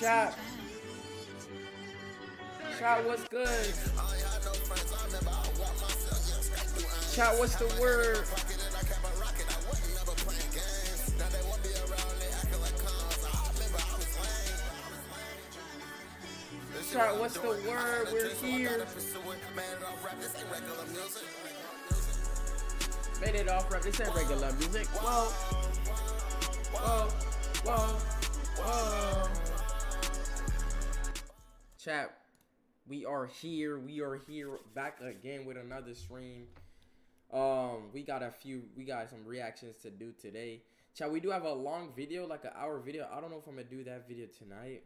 Chat. Chat, what's good? Chat, what's the word? Chat, what's the word? We're here. Made it off rap. This ain't regular music. Whoa. Whoa. Whoa. Whoa. Chat, we are here. We are here back again with another stream. We got some reactions to do today. Chat, we do have a long video, like an hour video. I don't know if I'm gonna do that video tonight.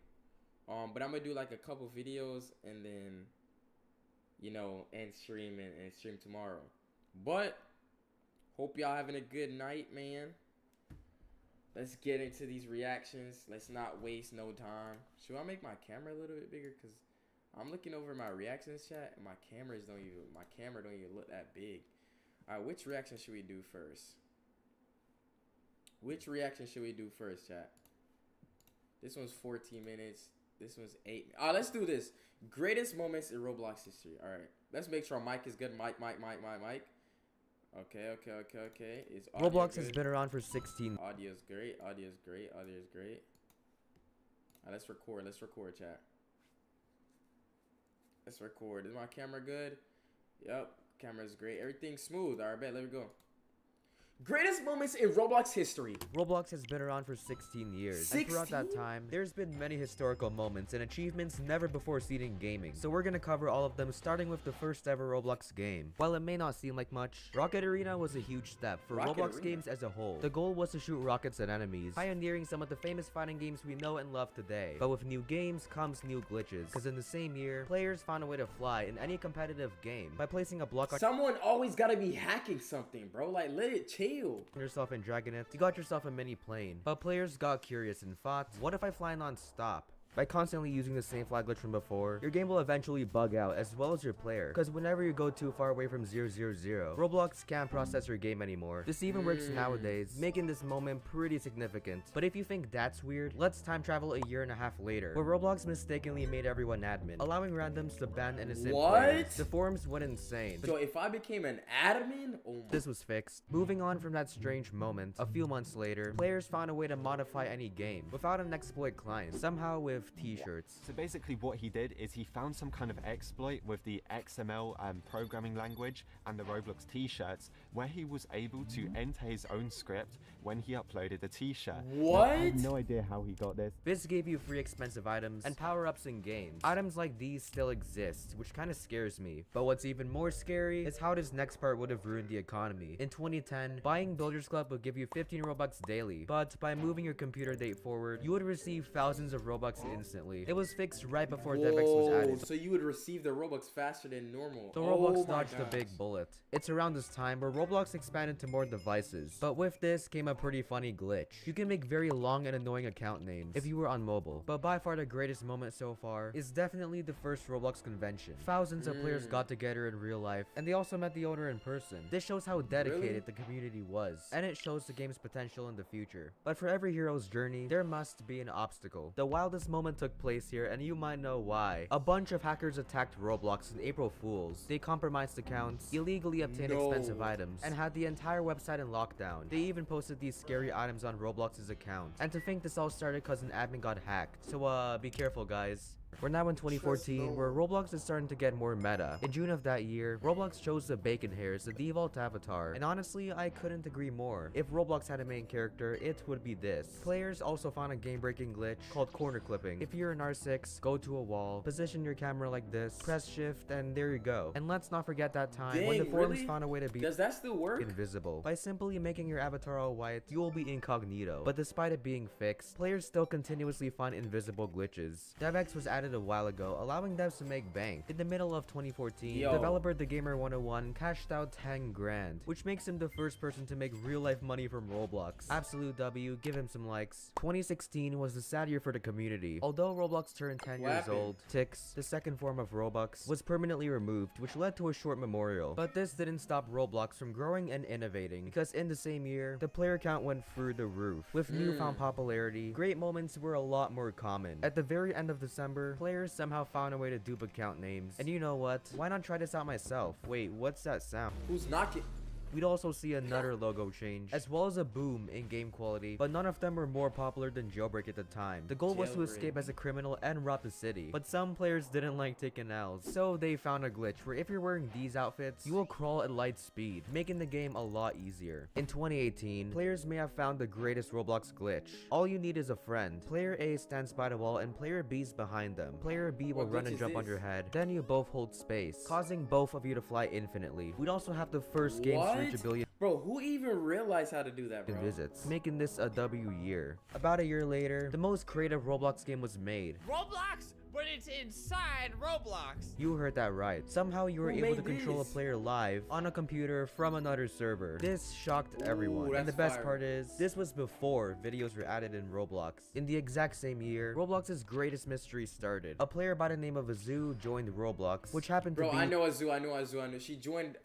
But I'm gonna do like a couple videos and then, you know, end stream and stream tomorrow. But hope y'all having a good night, man. Let's get into these reactions. Let's not waste no time. Should I make my camera a little bit bigger? Cause I'm looking over my reactions chat and my camera don't even look that big. Alright, which reaction should we do first? Which reaction should we do first, chat? This one's 14 minutes. This one's 8. Let's do this. Greatest moments in Roblox history. Alright. Let's make sure our mic is good. Mic. Okay. Is Roblox good? has been around for 16. Audio's great. Alright, let's record. Chat. Let's record. Is my camera good? Yep. Camera's great. Everything's smooth. Alright, bet. Let me go. Greatest moments in Roblox history. Roblox has been around for 16 years. 16? And throughout that time, there's been many historical moments and achievements never before seen in gaming. So we're gonna cover all of them, starting with the first ever Roblox game. While it may not seem like much, Rocket Arena was a huge step for Roblox games as a whole. The goal was to shoot rockets at enemies, pioneering some of the famous fighting games we know and love today. But with new games comes new glitches, because in the same year, players found a way to fly in any competitive game by placing a block on Someone always gotta be hacking something, bro. Like, let it chill. yourself in Dragonite, you got yourself a mini plane. But players got curious and thought, what if I fly non-stop? By constantly using the same flag glitch from before, your game will eventually bug out as well as your player, because whenever you go too far away from 000, Roblox can't process your game anymore. This even works nowadays, making this moment pretty significant. But if you think that's weird, let's time travel a year and a half later, where Roblox mistakenly made everyone admin, allowing randoms to ban innocent players. The forums went insane. So if I became an admin, This was fixed. Moving on from that strange moment, a few months later, players found a way to modify any game without an exploit client, somehow with t-shirts. So basically what he did is he found some kind of exploit with the XML programming language and the Roblox t-shirts, where he was able to enter his own script when he uploaded the t-shirt. What? Now, I have no idea how he got this. This gave you free expensive items and power-ups in games. Items like these still exist, which kind of scares me. But what's even more scary is how this next part would have ruined the economy. In 2010, buying Builders Club would give you 15 Robux daily, but by moving your computer date forward, you would receive thousands of Robux instantly. It was fixed right before DevX was added. So you would receive the Robux faster than normal. So Roblox dodged a big bullet. It's around this time where Roblox expanded to more devices. But with this came a pretty funny glitch. You can make very long and annoying account names if you were on mobile. But by far the greatest moment so far is definitely the first Roblox convention. Thousands of players got together in real life, and they also met the owner in person. This shows how dedicated the community was, and it shows the game's potential in the future. But for every hero's journey, there must be an obstacle. The wildest moment took place here, and you might know why. A bunch of hackers attacked Roblox in April Fools. They compromised accounts, illegally obtained expensive items, and had the entire website in lockdown. They even posted these scary items on Roblox's account. And to think this all started because an admin got hacked. So be careful, guys. We're now in 2014, where Roblox is starting to get more meta. In June of that year, Roblox chose the bacon hair as the default avatar, and honestly, I couldn't agree more. If Roblox had a main character, it would be this. Players also found a game-breaking glitch called corner clipping. If you're in R6, go to a wall, position your camera like this, press shift, and there you go. And let's not forget that time when the forums found a way to be Does that still work? invisible. By simply making your avatar all white, you will be incognito. But despite it being fixed, players still continuously find invisible glitches. DevX was added added a while ago, allowing devs to make bank. In the middle of 2014, Yo. developer The Gamer 101 cashed out 10 grand, which makes him the first person to make real life money from Roblox. Absolute W, give him some likes. 2016 was the sad year for the community. Although Roblox turned 10 What years happened? old, Tix, the second form of Robux, was permanently removed, which led to a short memorial. But this didn't stop Roblox from growing and innovating, because in the same year, the player count went through the roof. With newfound popularity, great moments were a lot more common. At the very end of December, players somehow found a way to dupe account names. And you know what? Why not try this out myself? Wait, what's that sound? Who's knocking? We'd also see another logo change, as well as a boom in game quality, but none of them were more popular than Jailbreak at the time. The goal was to escape as a criminal and rob the city, but some players didn't like taking L's, so they found a glitch where if you're wearing these outfits, you will crawl at light speed, making the game a lot easier. In 2018, players may have found the greatest Roblox glitch. All you need is a friend. Player A stands by the wall and player B's behind them. Player B will What run glitch and is jump on this? your head, then you both hold space, causing both of you to fly infinitely. We'd also have the first game to reach a billion Bro, who even realized how to do that, bro? visits, making this a W year. About a year later, the most creative Roblox game was made. Roblox, but it's inside Roblox. You heard that right. Somehow you were Who able to made control a this? player live on a computer from another server. This shocked everyone. Ooh, And the that's best fire. part is, this was before videos were added in Roblox. In the exact same year, Roblox's greatest mystery started. A player by the name of Azu joined Roblox, which happened to Bro, be I know Azu. She joined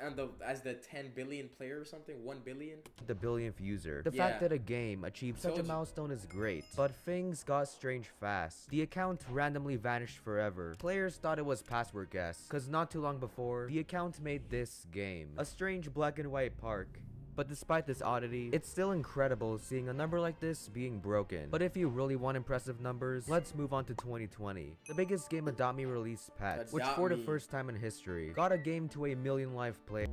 as the 10 billion player or something. 1 billion. the billionth user. The Yeah. fact that a game achieved such a Told you. milestone is great, but things got strange fast. The account randomly vanished forever. Players thought it was password guess, cause not too long before, the account made this game. A strange black and white park. But despite this oddity, it's still incredible seeing a number like this being broken. But if you really want impressive numbers, let's move on to 2020. The biggest game Adopt Me released Pet, which for the Adopt Me. first time in history, got a game to 1 million live players.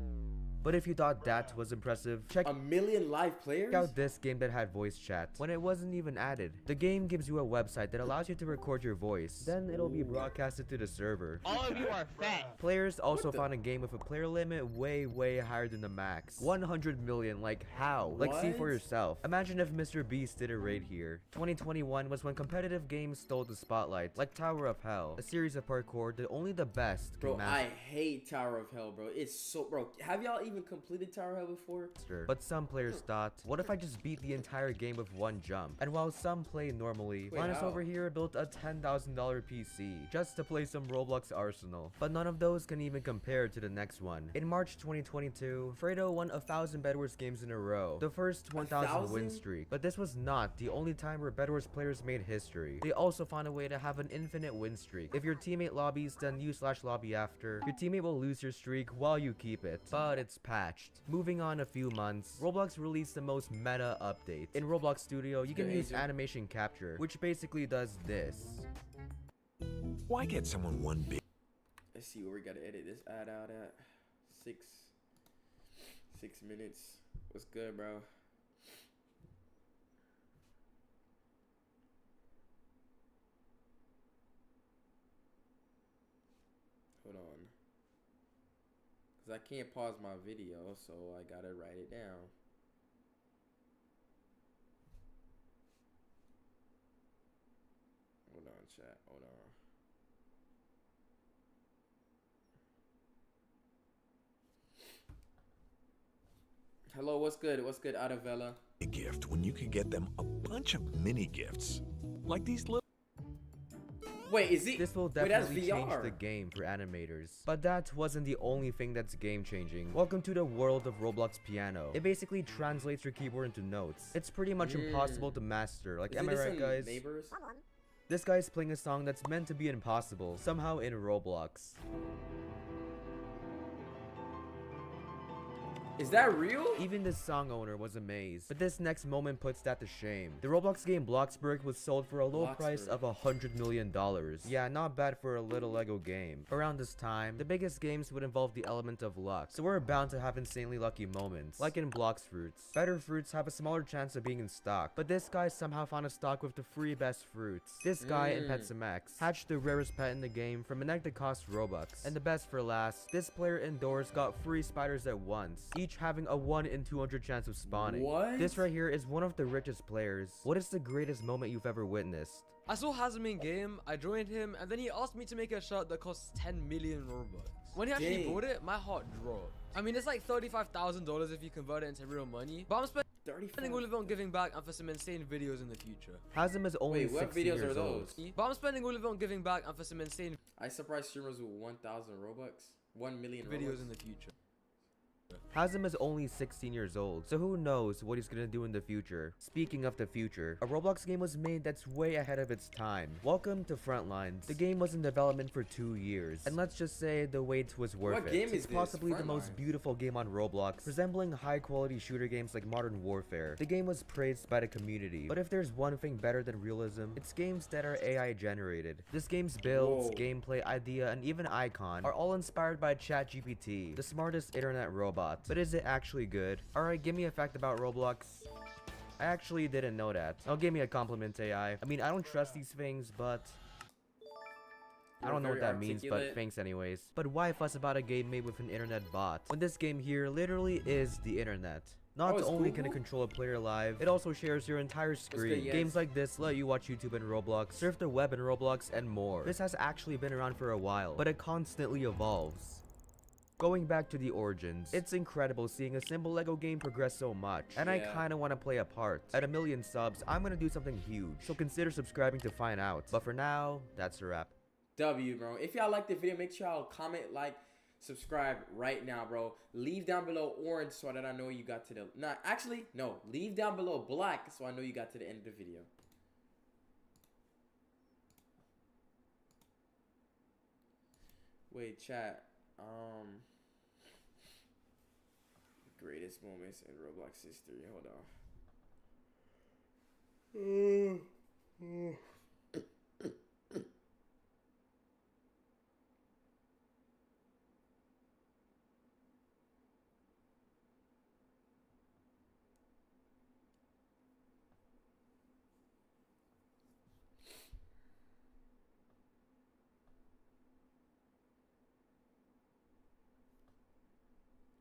But if you thought that was impressive, check 1 million live players. out this game that had voice chat when it wasn't even added. The game gives you a website that allows you to record your voice. Then it'll be broadcasted to the server. All of you are fat. Players also What the- found a game with a player limit way higher than the max. 100 million, like how? Like see for What? yourself. Imagine if Mr. Beast did a raid here. 2021 was when competitive games stole the spotlight, like Tower of Hell, a series of parkour that only the best can Bro, master. I hate Tower of Hell, bro. It's so, bro. Have y'all even completed Tower of Hell before? But some players thought, what if I just beat the entire game with one jump? And while some play normally, Wait, Linus how? over here built a $10,000 PC just to play some Roblox Arsenal. But none of those can even compare to the next one. In March 2022, Fredo won 1,000 Bedwars games in a row, the first 1,000 win 1,000? streak. But this was not the only time where Bedwars players made history. They also found a way to have an infinite win streak. If your teammate lobbies, then you /lobby after. Your teammate will lose your streak while you keep it. But it's patched. Moving on a few months, Roblox released the most meta update. In Roblox Studio, you can Good use agent. animation capture, which basically does this. Why get someone one big? Let's see where we gotta edit this ad out at. 6 minutes. What's good, bro? Hold on. Cause I can't pause my video, so I gotta write it down. Hold on, chat. Hold on. Hello, what's good? What's good, Adavella? Gift when you could get them a bunch of mini gifts, like these little. Wait, is it? This will Wait, that's definitely change VR. the game for animators. But that wasn't the only thing that's game changing. Welcome to the world of Roblox Piano. It basically translates your keyboard into notes. It's pretty much impossible to master. Like, Is am it I this right, in guys? Neighbors? This guy's playing a song that's meant to be impossible, somehow in Roblox. Is that real? Even the song owner was amazed. But this next moment puts that to shame. The Roblox game Bloxburg was sold for a low price of $100 million. Yeah, not bad for a little Lego game. Around this time, the biggest games would involve the element of luck. So we're bound to have insanely lucky moments. Like in Blox Fruits. Better fruits have a smaller chance of being in stock. But this guy somehow found a stock with the free best fruits. This guy in PetSMX hatched the rarest pet in the game from an egg that cost Robux. And the best for last, this player indoors got free spiders at once. each having a 1 in 200 chance of spawning. What? This right here is one of the richest players. What is the greatest moment you've ever witnessed? I saw Hazem in game, I joined him, and then he asked me to make a shirt that costs 10 million Robux. When he actually Dang. bought it, my heart dropped. I mean, it's like $35,000 if you convert it into real money, but I'm spending all of it on giving back and for some insane videos in the future. Hazem is only Wait, what 16 videos years are old. those? But I'm spending all of it on giving back and for some insane I surprise streamers with 1,000 Robux, 1 million videos Robux. in the future. Hazem is only 16 years old, so who knows what he's gonna do in the future. Speaking of the future, a Roblox game was made that's way ahead of its time. Welcome to Frontlines. The game was in development for 2 years, and let's just say the wait was worth What it. game is It's this? possibly the most Frontlines? beautiful game on Roblox, resembling high-quality shooter games like Modern Warfare. The game was praised by the community, but if there's one thing better than realism, it's games that are AI generated. This game's builds, Whoa. gameplay, idea, and even icon are all inspired by ChatGPT, the smartest internet robot. But is it actually good? Alright, give me a fact about Roblox. I actually didn't know that. Oh, give me a compliment, AI. I mean, I don't trust these things, but I don't know what that means, but thanks anyways. But why fuss about a game made with an internet bot when this game here literally is the internet? Not it's only can it Google? control a player live, it also shares your entire screen. yes. Games like this let you watch YouTube in Roblox, surf the web in Roblox, and more. This has actually been around for a while, but it constantly evolves. Going back to the origins, it's incredible seeing a simple Lego game progress so much, and I Yeah. kinda wanna play a part. At 1,000,000 subs, I'm gonna do something huge, so consider subscribing to find out. But for now, that's a wrap. W, bro. If y'all like the video, make sure y'all comment, like, subscribe right now, bro. Leave down below orange so that I know you got to the... Nah, actually, no. Leave down below black so I know you got to the end of the video. Wait, chat. Greatest moments in Roblox history. Hold on.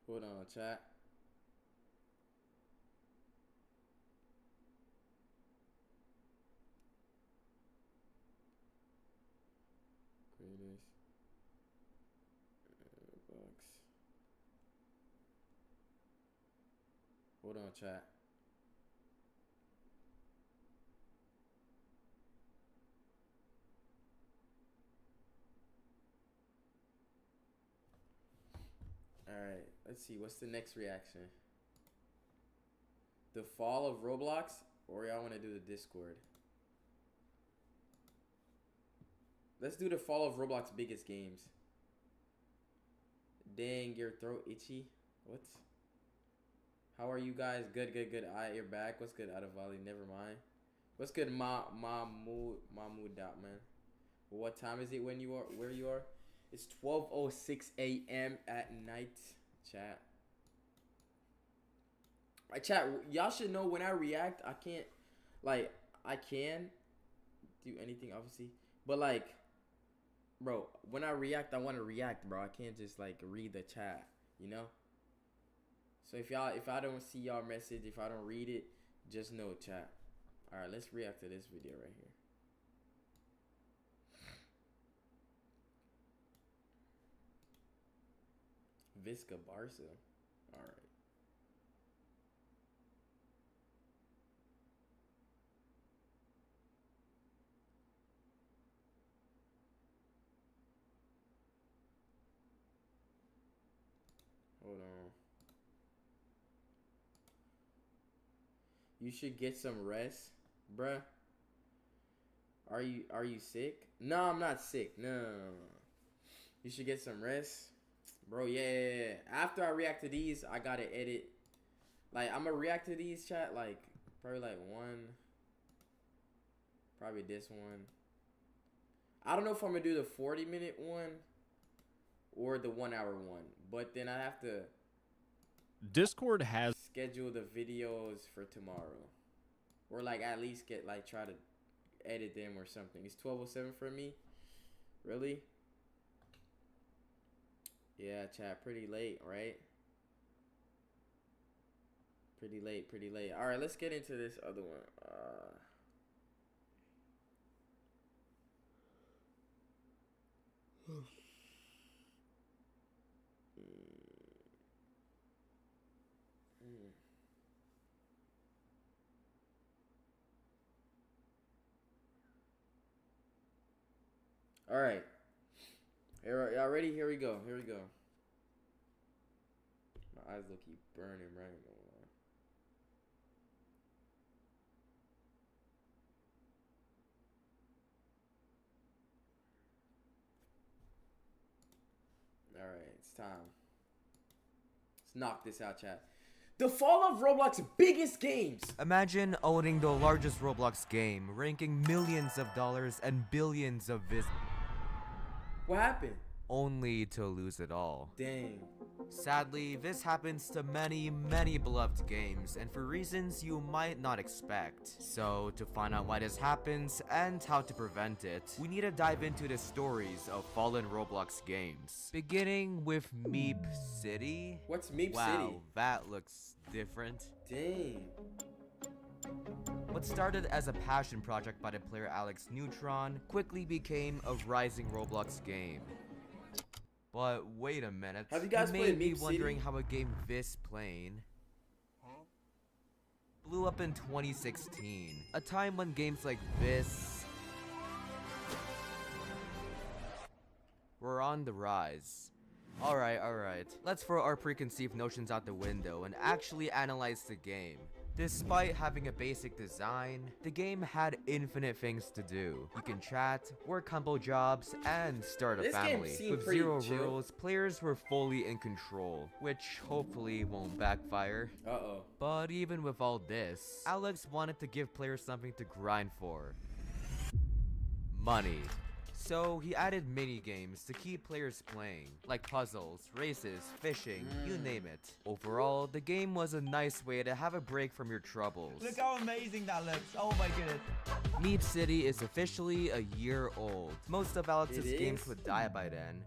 Hold on, chat. Greatest Roblox. Hold on, chat. Alright, let's see. What's the next reaction? The fall of Roblox? Or y'all want to do the Discord? Let's do the fall of Roblox biggest games. Dang, your throat itchy. What? How are you guys? Good, good, good. Alright, you're back. What's good, out of Valley? Never mind. What's good, Mahmood dot man? What time is it when you are where you are? It's 12:06 a.m. at night, chat. Chat, y'all should know when I react, I can't, like, I can do anything, obviously. But, like, bro, when I react, I want to react, bro. I can't just, like, read the chat, you know? So, if I don't see y'all message, if I don't read it, just know, chat. Alright, let's react to this video right here. Visca Barca. Alright. Hold on. You should get some rest, bruh. Are you sick? No, I'm not sick. No. You should get some rest. Bro, yeah. After I react to these, I gotta edit. Like, I'm gonna react to these, chat, like, probably like one. Probably this one. I don't know if I'm gonna do the 40-minute one or the 1-hour one. But then I have to Discord has schedule the videos for tomorrow. Or, like, at least get, like, try to edit them or something. It's 12:07 for me. Really? Yeah, chat, pretty late, right? Pretty late, pretty late. All right, let's get into this other one. All right. Y'all ready? Here we go. Here we go. My eyes look keep burning, right? All right, it's time. Let's knock this out, chat. The fall of Roblox's biggest games. Imagine owning the largest Roblox game, ranking millions of dollars and billions of visits, What happened? only to lose it all. Dang. Sadly, this happens to many, many beloved games, and for reasons you might not expect. So, to find out why this happens and how to prevent it, we need to dive into the stories of fallen Roblox games. Beginning with Meep City. What's Meep Wow, City? that looks different. Dang. What started as a passion project by the player Alex Neutron quickly became a rising Roblox game. But wait a minute, Have you guys it made played me Meep wondering City? how a game this plain blew up in 2016, a time when games like this were on the rise. Alright, let's throw our preconceived notions out the window and actually analyze the game. Despite having a basic design, the game had infinite things to do. You can chat, work humble jobs, and start a This game family. seemed With pretty zero chill. rules, players were fully in control, which hopefully won't backfire. Uh-oh. But even with all this, Alex wanted to give players something to grind for. Money. So he added mini games to keep players playing, like puzzles, races, fishing, you name it. Overall, the game was a nice way to have a break from your troubles. Look how amazing that looks. Oh my goodness. Meep City is officially a year old. Most of Alex's It games is? would die by then.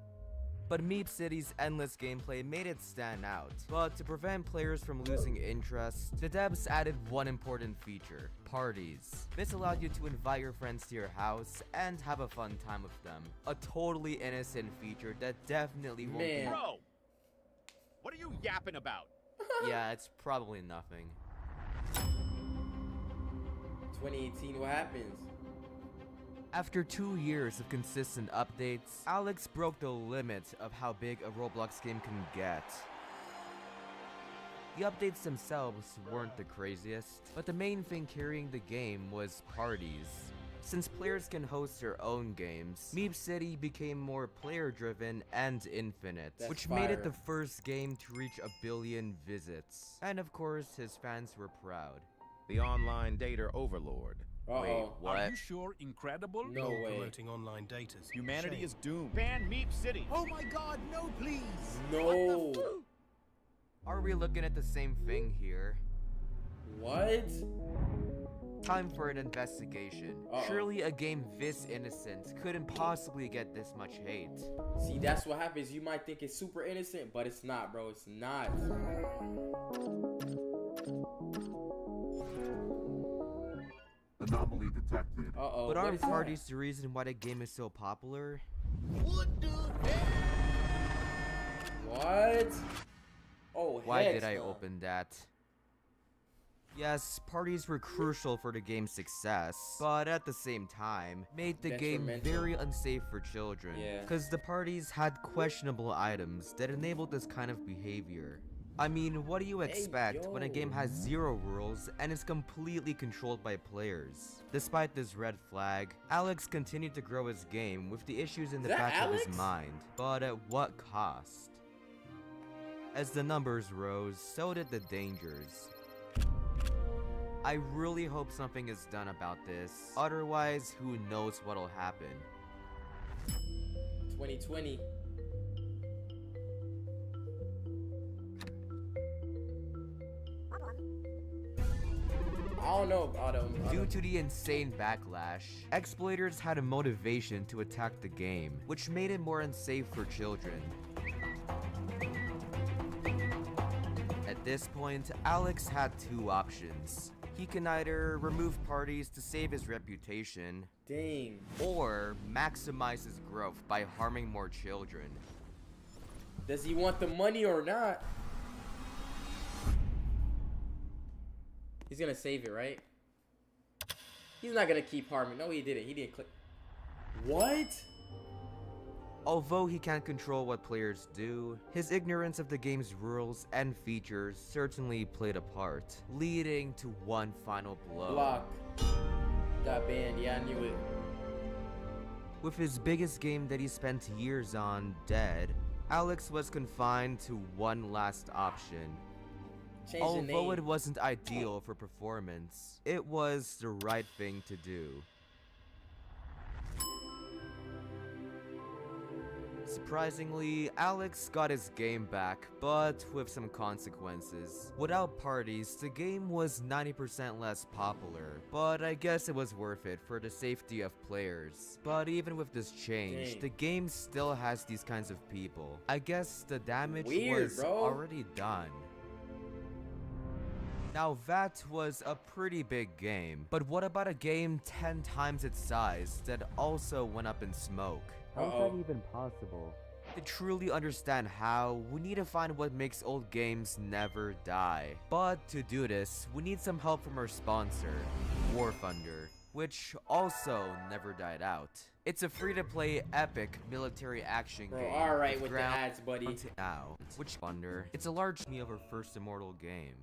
But Meep City's endless gameplay made it stand out. But to prevent players from losing interest, the devs added one important feature: parties. This allowed you to invite your friends to your house and have a fun time with them. A totally innocent feature that definitely won't Man. Bro, what are you yapping about? be. Yeah, it's probably nothing. 2018, what happens? After 2 years of consistent updates, Alex broke the limit of how big a Roblox game can get. The updates themselves weren't the craziest, but the main thing carrying the game was parties. Since players can host their own games, Meep City became more player-driven and infinite, That's which made it fire. the first game to reach 1 billion visits. And of course, his fans were proud. The online data overlord. Uh-oh. Wait, what? Are you sure Incredible? No way. Promoting online data. Humanity is doomed. Ban Meep City. Oh my god, no please. No. Are we looking at the same thing here? What? Time for an investigation. Uh-oh. Surely a game this innocent couldn't possibly get this much hate. See, that's what happens. You might think it's super innocent, but it's not, bro. It's not. Anomaly detected. Uh-oh. But what aren't is that? parties the reason why the game is so popular? What? Oh, Why heck did I no. open that? Yes, parties were crucial for the game's success, but at the same time, made the game Detrimental. very unsafe for children. Yeah. Because the parties had questionable items that enabled this kind of behavior. I mean, what do you expect when a yo. game has 0 rules and is completely controlled by players? Despite this red flag, Alex continued to grow his game with the issues in the Is that back of his Alex? mind, but at what cost? As the numbers rose, so did the dangers. I really hope something is done about this, otherwise who knows what'll happen. 2020. I don't know about him. Due to the insane backlash, exploiters had a motivation to attack the game, which made it more unsafe for children. At this point, Alex had two options. He can either remove parties to save his reputation, Dang. or maximize his growth by harming more children. Does he want the money or not? He's gonna save it, right? He's not gonna keep harming. No, he didn't. He didn't click. What? Although he can't control what players do, his ignorance of the game's rules and features certainly played a part, leading to one final blow. Block. Got banned. Yeah, I knew it. With his biggest game that he spent years on dead, Alex was confined to one last option. Change the name. Although it wasn't ideal for performance, it was the right thing to do. Surprisingly, Alex got his game back, but with some consequences. Without parties, the game was 90% less popular, but I guess it was worth it for the safety of players. But even with this change, Dang. the game still has these kinds of people. I guess the damage Weird, was bro. already done. Now that was a pretty big game, but what about a game 10 times its size that also went up in smoke? How is that even possible? To truly understand how, we need to find what makes old games never die. But to do this, we need some help from our sponsor, War Thunder, which also never died out. It's a free-to-play epic military action game. Alright with the ads, buddy. Now, which Thunder, it's a large me of our first Immortal game.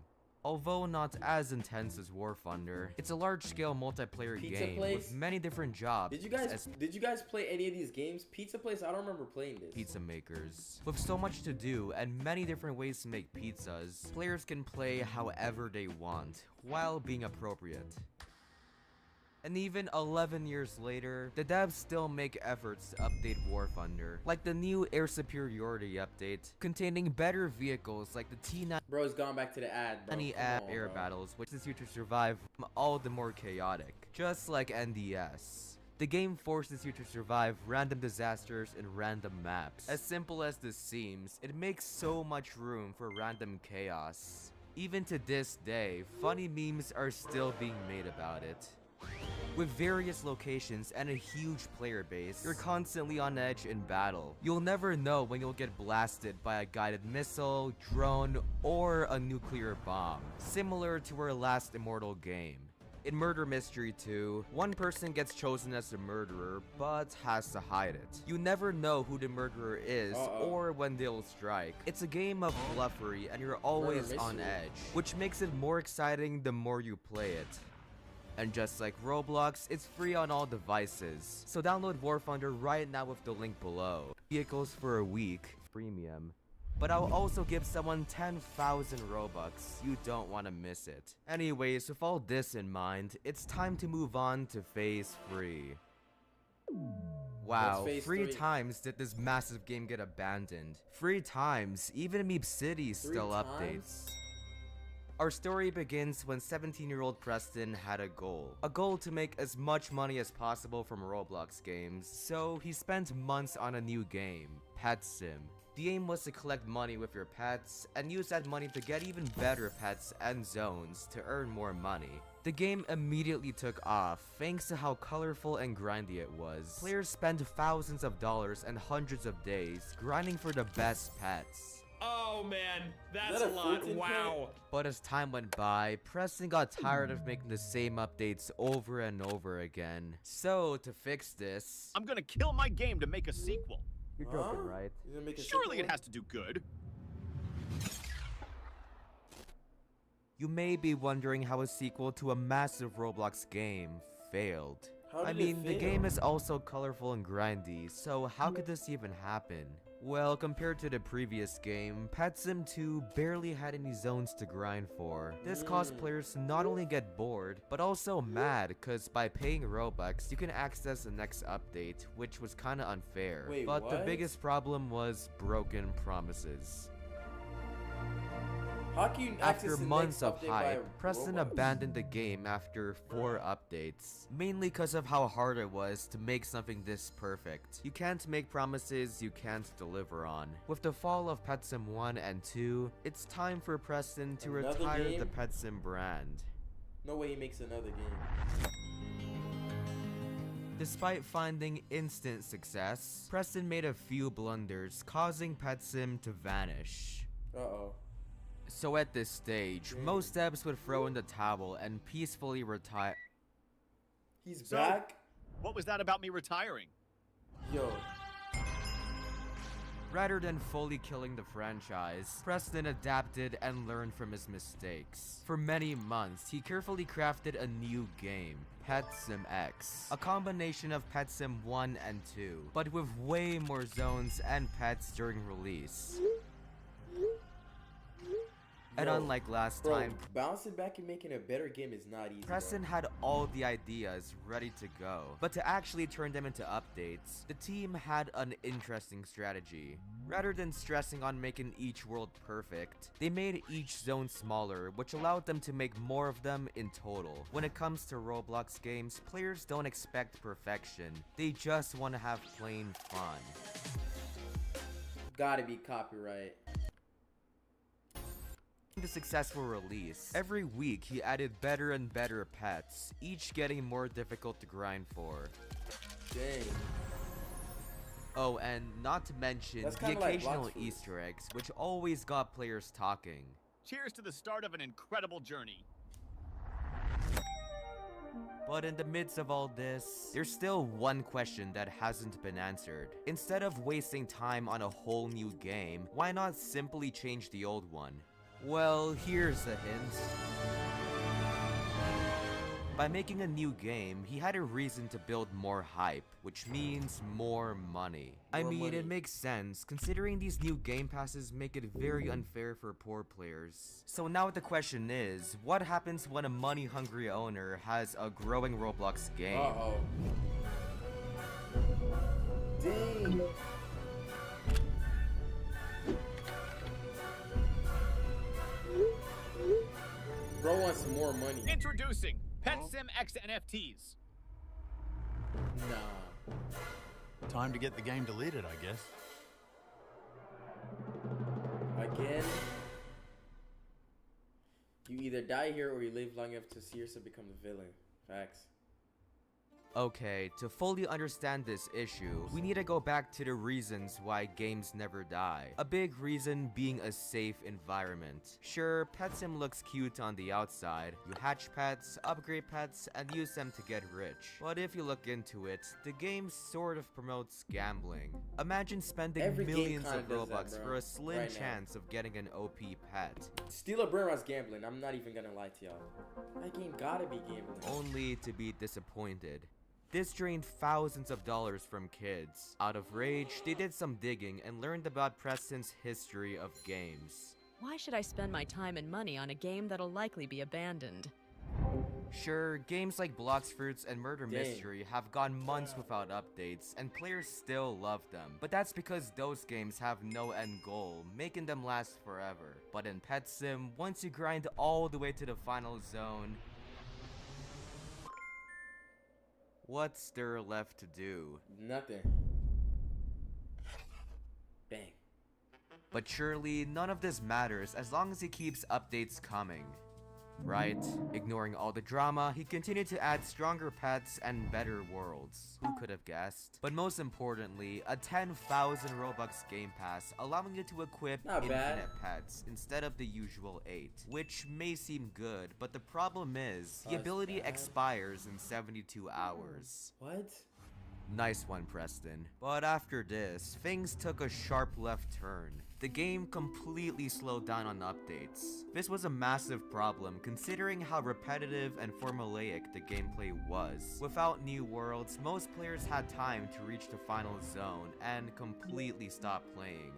Although not as intense as War Thunder, it's a large-scale multiplayer Pizza game Place? with many different jobs. Did you guys play any of these games? Pizza Place? I don't remember playing this. Pizza makers. With so much to do and many different ways to make pizzas, players can play however they want, while being appropriate. And even 11 years later, the devs still make efforts to update War Thunder, like the new air superiority update, containing better vehicles like the T-90 Bro's gone back to the ad, bro. Come on, air bro. battles, which is you to survive all the more chaotic, just like NDS. The game forces you to survive random disasters in random maps. As simple as this seems, it makes so much room for random chaos. Even to this day, funny memes are still being made about it. With various locations and a huge player base, you're constantly on edge in battle. You'll never know when you'll get blasted by a guided missile, drone, or a nuclear bomb, similar to our last Immortal game. In Murder Mystery 2, one person gets chosen as the murderer, but has to hide it. You never know who the murderer is or when they'll strike. It's a game of bluffery and you're always on edge, which makes it more exciting the more you play it. And just like Roblox, it's free on all devices. So download War Thunder right now with the link below. Vehicles for a week, premium. But I'll also give someone 10,000 Robux. You don't want to miss it. Anyways, with all this in mind, it's time to move on to Phase 3. Wow, 3 times did this massive game get abandoned. 3 times, even Meep City still updates. Our story begins when 17-year-old Preston had a goal to make as much money as possible from Roblox games, so he spent months on a new game, Pet Sim. The aim was to collect money with your pets, and use that money to get even better pets and zones to earn more money. The game immediately took off, thanks to how colorful and grindy it was. Players spent thousands of dollars and hundreds of days grinding for the best pets. Oh man, that's a lot. Wow. But as time went by, Preston got tired of making the same updates over and over again. So, to fix this, I'm gonna kill my game to make a sequel. You're joking, right? Surely it has to do good. You may be wondering how a sequel to a massive Roblox game failed. I mean, the game is also colorful and grindy, so how could this even happen? Well, compared to the previous game, Pet Sim 2 barely had any zones to grind for. This caused players to not only get bored, but also mad, cause by paying Robux, you can access the next update, which was kinda unfair. But the biggest problem was broken promises. How can you access After the months next of update by hype, Preston Roblox? abandoned the game after 4 updates, mainly because of how hard it was to make something this perfect. You can't make promises you can't deliver on. With the fall of PetSim 1 and 2, it's time for Preston to Another retire game? the PetSim brand. No way he makes another game. Despite finding instant success, Preston made a few blunders, causing PetSim to vanish. Uh-oh. So at this stage, most devs would throw in the towel and peacefully retire. He's So, back? What was that about me retiring? Yo. Rather than fully killing the franchise, Preston adapted and learned from his mistakes. For many months, he carefully crafted a new game, PetSim X, a combination of PetSim 1 and 2, but with way more zones and pets during release. And Yo, unlike last bro, time, bouncing back and making a better game is not easy. Preston bro. had all the ideas ready to go, but to actually turn them into updates, the team had an interesting strategy. Rather than stressing on making each world perfect, they made each zone smaller, which allowed them to make more of them in total. When it comes to Roblox games, players don't expect perfection, they just want to have plain fun. Gotta be copyright. The successful release, every week he added better and better pets, each getting more difficult to grind for. Dang. Oh, and not to mention That's the kinda like occasional Blox Fruits. Easter eggs, which always got players talking. Cheers to the start of an incredible journey. But in the midst of all this, there's still one question that hasn't been answered. Instead of wasting time on a whole new game, why not simply change the old one? Well, here's a hint. By making a new game, he had a reason to build more hype, which means more money. More money. It makes sense, considering these new game passes make it very unfair for poor players. So now the question is, what happens when a money-hungry owner has a growing Roblox game? Uh-oh. Dang. Bro wants more money. Introducing PetSim X NFTs. Nah. Time to get the game deleted, I guess. Again? You either die here or you live long enough to see yourself become the villain. Facts. Okay, to fully understand this issue, we need to go back to the reasons why games never die. A big reason being a safe environment. Sure, PetSim looks cute on the outside. You hatch pets, upgrade pets, and use them to get rich. But if you look into it, the game sort of promotes gambling. Imagine spending Every game millions kinda of does that, Robux bro. for a slim Right now. chance of getting an OP pet. Steal a brain rot's gambling. I'm not even gonna lie to y'all. That game gotta be gambling. Only to be disappointed. This drained thousands of dollars from kids. Out of rage, they did some digging and learned about Preston's history of games. Why should I spend my time and money on a game that'll likely be abandoned? Sure, games like Blox Fruits and Murder Dang. Mystery have gone months without updates, and players still love them. But that's because those games have no end goal, making them last forever. But in PetSim, once you grind all the way to the final zone, what's there left to do? Nothing. Bang. But surely, none of this matters as long as he keeps updates coming. Right? Ignoring all the drama, he continued to add stronger pets and better worlds. Who could have guessed? But most importantly, a 10,000 Robux game pass allowing you to equip Not bad. infinite pets instead of the usual 8. Which may seem good, but the problem is, the That's ability bad. expires in 72 hours. What? Nice one, Preston. But after this, things took a sharp left turn. The game completely slowed down on updates. This was a massive problem considering how repetitive and formulaic the gameplay was. Without new worlds, most players had time to reach the final zone and completely stop playing.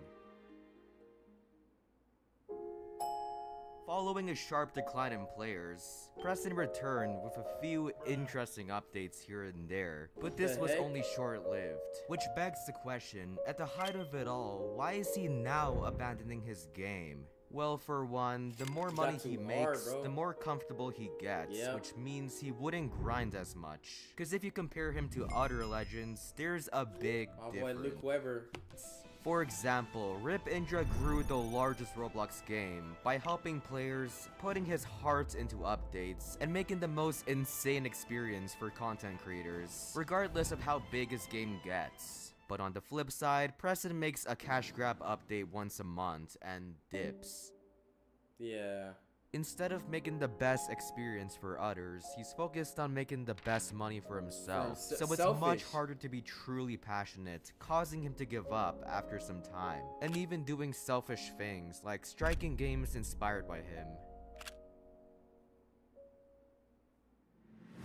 Following a sharp decline in players, Preston returned with a few interesting updates here and there, but this was only short-lived. Which begs the question, at the height of it all, why is he now abandoning his game? Well, for one, the more Got money he too hard, makes, bro. the more comfortable he gets, Yep. which means he wouldn't grind as much. Because if you compare him to other legends, there's a big My boy difference. Luke Weber. For example, Rip Indra grew the largest Roblox game by helping players, putting his heart into updates, and making the most insane experience for content creators, regardless of how big his game gets. But on the flip side, Preston makes a cash grab update once a month and dips. Yeah. Instead of making the best experience for others, he's focused on making the best money for himself. So it's much Selfish. harder to be truly passionate, causing him to give up after some time. And even doing selfish things like striking games inspired by him.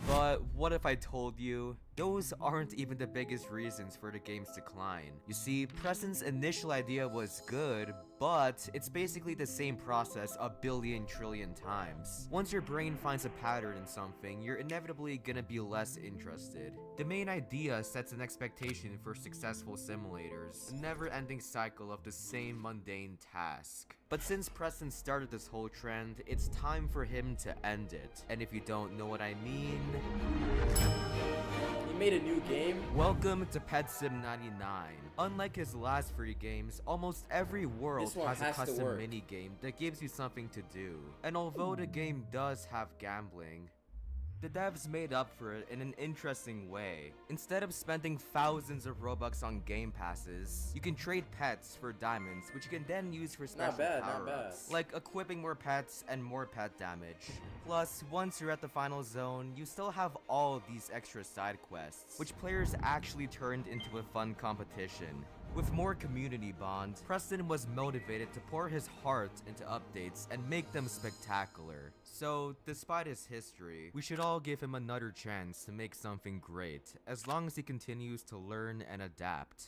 But what if I told you, those aren't even the biggest reasons for the game's decline? You see, Preston's initial idea was good, but it's basically the same process a billion trillion times. Once your brain finds a pattern in something, you're inevitably gonna be less interested. The main idea sets an expectation for successful simulators, a never-ending cycle of the same mundane task. But since Preston started this whole trend, it's time for him to end it. And if you don't know what I mean... He made a new game? Welcome to Pet Sim 99. Unlike his last free games, almost every world This one has a has to custom work. mini-game that gives you something to do. And although the game does have gambling, the devs made up for it in an interesting way. Instead of spending thousands of Robux on game passes, you can trade pets for diamonds, which you can then use for special bad, not power-ups, bad. like equipping more pets and more pet damage. Plus, once you're at the final zone, you still have all of these extra side quests, which players actually turned into a fun competition. With more community bond, Preston was motivated to pour his heart into updates and make them spectacular. So, despite his history, we should all give him another chance to make something great, as long as he continues to learn and adapt.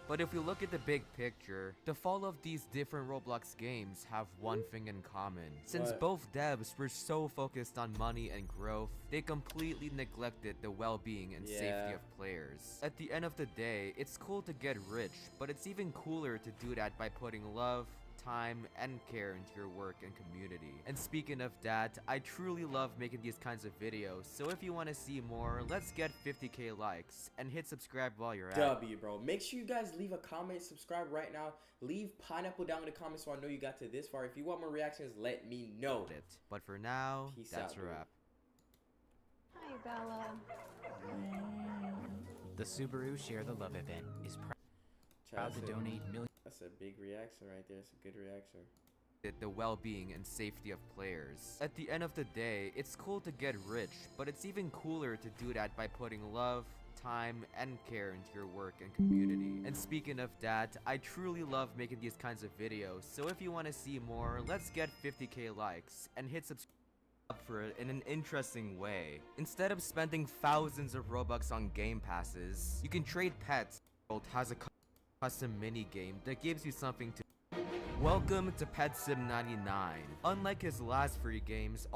But if we look at the big picture, the fall of these different Roblox games have one thing in common. Since What? both devs were so focused on money and growth, they completely neglected the well-being and safety Yeah. of players. At the end of the day, it's cool to get rich, but it's even cooler to do that by putting love, time, and care into your work and community. And speaking of that, I truly love making these kinds of videos, so if you want to see more, let's get 50k likes, and hit subscribe while you're at it. W, bro. Make sure you guys leave a comment, subscribe right now. Leave pineapple down in the comments so I know you got to this far. If you want more reactions, let me know. But for now, Peace that's out, a dude. wrap. Hi, Bella. The Subaru Share the Love event is proud to donate millions. That's a big reaction right there. It's a good reaction. The well-being and safety of players. At the end of the day, it's cool to get rich, but it's even cooler to do that by putting love, time, and care into your work and community. And speaking of that, I truly love making these kinds of videos, so if you want to see more, let's get 50k likes, and hit subscribe for it in an interesting way. Instead of spending thousands of Robux on game passes, you can trade pets. World has a custom mini game that gives you something to. Welcome to Pet Sim 99. Unlike his last free games,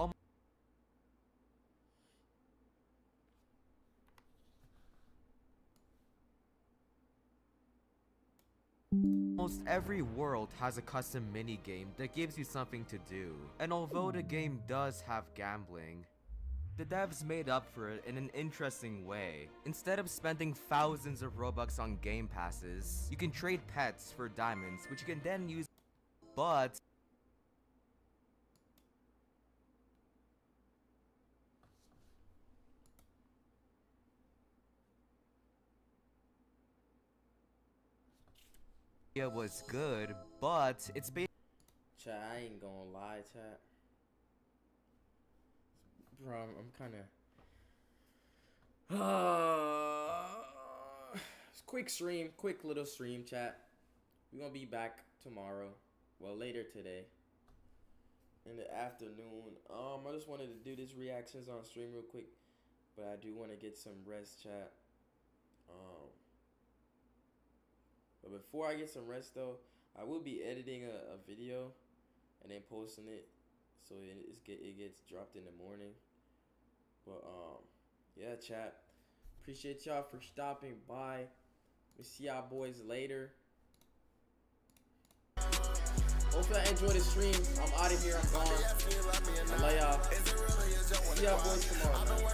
almost every world has a custom mini game that gives you something to do. And although the game does have gambling, the devs made up for it in an interesting way. Instead of spending thousands of Robux on game passes, you can trade pets for diamonds, which you can then use. But it was good, but it's basically Chat, I ain't gonna lie, chat. Bro, I'm kind of. Quick stream, quick little stream, chat. We're gonna be back tomorrow. Well, later today. In the afternoon. I just wanted to do this reactions on stream real quick, but I do want to get some rest, chat. But before I get some rest though, I will be editing a video and then posting it, so it gets dropped in the morning. But yeah, chat. Appreciate y'all for stopping by. We see y'all boys later. Hopefully I enjoy the stream. I'm out of here. I'm gone. I love y'all. See y'all boys tomorrow, man.